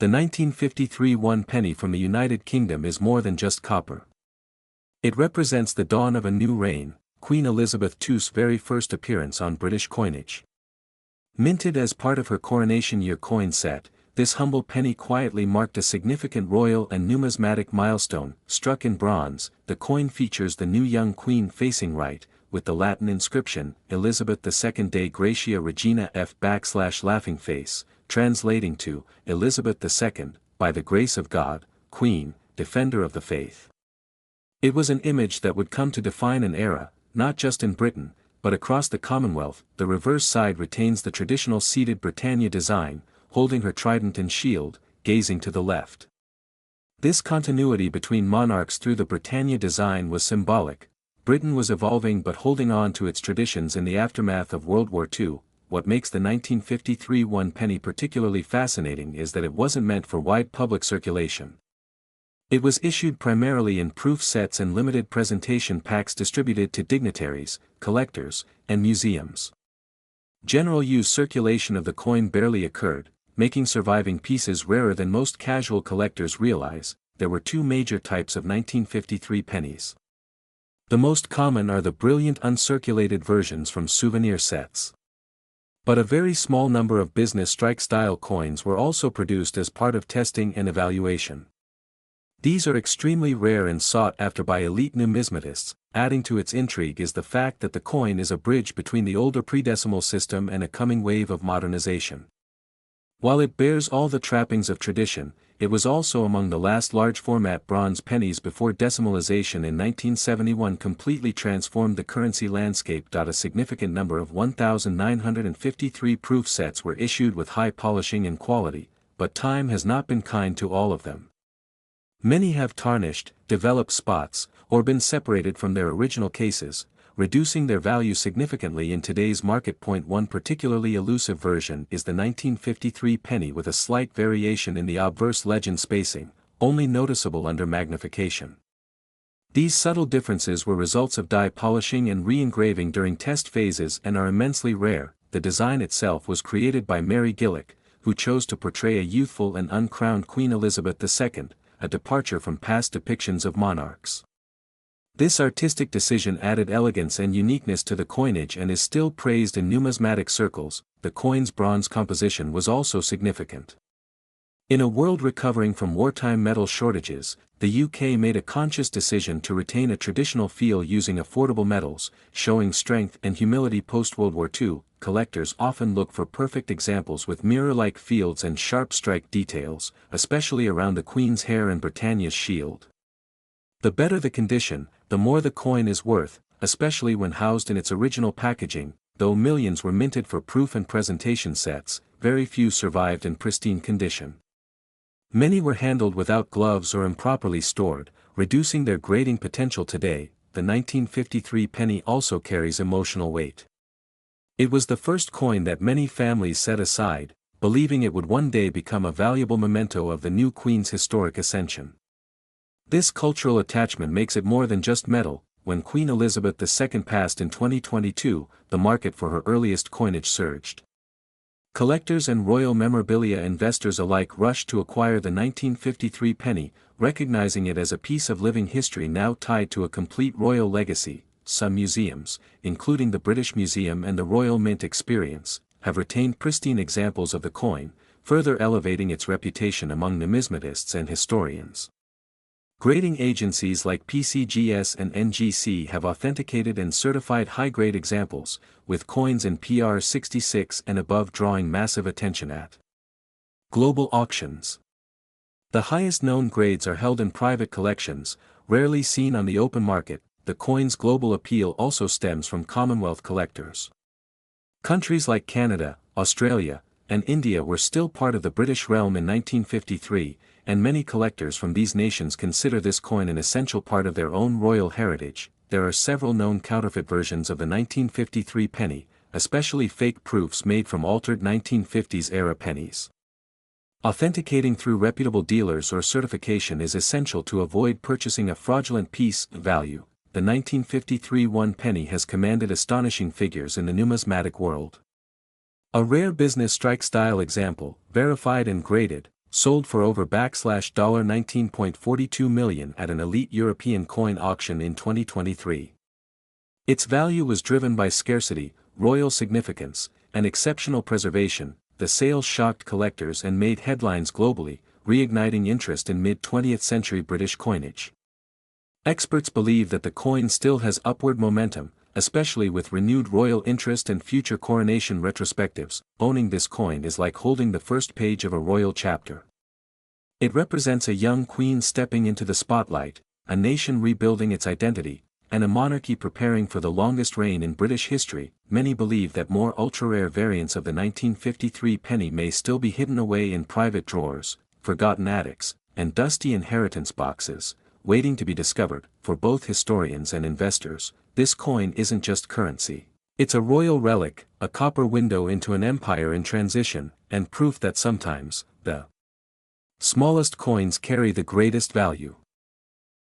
The 1953 one penny from the United Kingdom is more than just copper. It represents the dawn of a new reign, Queen Elizabeth II's very first appearance on British coinage. Minted as part of her Coronation Year coin set, this humble penny quietly marked a significant royal and numismatic milestone. Struck in bronze, the coin features the new young queen facing right, with the Latin inscription, Elizabeth II Dei Gratia Regina F\laughing face, translating to, Elizabeth II, by the grace of God, Queen, Defender of the Faith. It was an image that would come to define an era, not just in Britain, but across the Commonwealth. The reverse side retains the traditional seated Britannia design, holding her trident and shield, gazing to the left. This continuity between monarchs through the Britannia design was symbolic. Britain was evolving but holding on to its traditions in the aftermath of World War II. What makes the 1953 one penny particularly fascinating is that it wasn't meant for wide public circulation. It was issued primarily in proof sets and limited presentation packs distributed to dignitaries, collectors, and museums. General use circulation of the coin barely occurred, making surviving pieces rarer than most casual collectors realize. There were two major types of 1953 pennies. The most common are the brilliant uncirculated versions from souvenir sets. But a very small number of business strike-style coins were also produced as part of testing and evaluation. These are extremely rare and sought after by elite numismatists. Adding to its intrigue is the fact that the coin is a bridge between the older pre-decimal system and a coming wave of modernization. While it bears all the trappings of tradition, it was also among the last large-format bronze pennies before decimalization in 1971 completely transformed the currency landscape. A significant number of 1,953 proof sets were issued with high polishing and quality, but time has not been kind to all of them. Many have tarnished, developed spots, or been separated from their original cases, reducing their value significantly in today's market. One particularly elusive version is the 1953 penny with a slight variation in the obverse legend spacing, only noticeable under magnification. These subtle differences were results of die polishing and re-engraving during test phases and are immensely rare. The design itself was created by Mary Gillick, who chose to portray a youthful and uncrowned Queen Elizabeth II, a departure from past depictions of monarchs. This artistic decision added elegance and uniqueness to the coinage and is still praised in numismatic circles. The coin's bronze composition was also significant. In a world recovering from wartime metal shortages, the UK made a conscious decision to retain a traditional feel using affordable metals, showing strength and humility post-World War II. Collectors often look for perfect examples with mirror-like fields and sharp strike details, especially around the Queen's hair and Britannia's shield. The better the condition, the more the coin is worth, especially when housed in its original packaging. Though millions were minted for proof and presentation sets, very few survived in pristine condition. Many were handled without gloves or improperly stored, reducing their grading potential today. The 1953 penny also carries emotional weight. It was the first coin that many families set aside, believing it would one day become a valuable memento of the new Queen's historic ascension. This cultural attachment makes it more than just metal. When Queen Elizabeth II passed in 2022, the market for her earliest coinage surged. Collectors and royal memorabilia investors alike rushed to acquire the 1953 penny, recognizing it as a piece of living history now tied to a complete royal legacy. Some museums, including the British Museum and the Royal Mint Experience, have retained pristine examples of the coin, further elevating its reputation among numismatists and historians. Grading agencies like PCGS and NGC have authenticated and certified high-grade examples, with coins in PR 66 and above drawing massive attention at global auctions. The highest known grades are held in private collections, rarely seen on the open market. The coin's global appeal also stems from Commonwealth collectors. Countries like Canada, Australia, and India were still part of the British realm in 1953, and many collectors from these nations consider this coin an essential part of their own royal heritage. There are several known counterfeit versions of the 1953 penny, especially fake proofs made from altered 1950s-era pennies. Authenticating through reputable dealers or certification is essential to avoid purchasing a fraudulent piece. Value. The 1953 one penny has commanded astonishing figures in the numismatic world. A rare business strike-style example, verified and graded, sold for over $19.42 million at an elite European coin auction in 2023. Its value was driven by scarcity, royal significance, and exceptional preservation. The sales shocked collectors and made headlines globally, reigniting interest in mid-20th century British coinage. Experts believe that the coin still has upward momentum, especially with renewed royal interest and future coronation retrospectives. Owning this coin is like holding the first page of a royal chapter. It represents a young queen stepping into the spotlight, a nation rebuilding its identity, and a monarchy preparing for the longest reign in British history. Many believe that more ultra-rare variants of the 1953 penny may still be hidden away in private drawers, forgotten attics, and dusty inheritance boxes, waiting to be discovered. For both historians and investors, this coin isn't just currency. It's a royal relic, a copper window into an empire in transition, and proof that sometimes, the smallest coins carry the greatest value.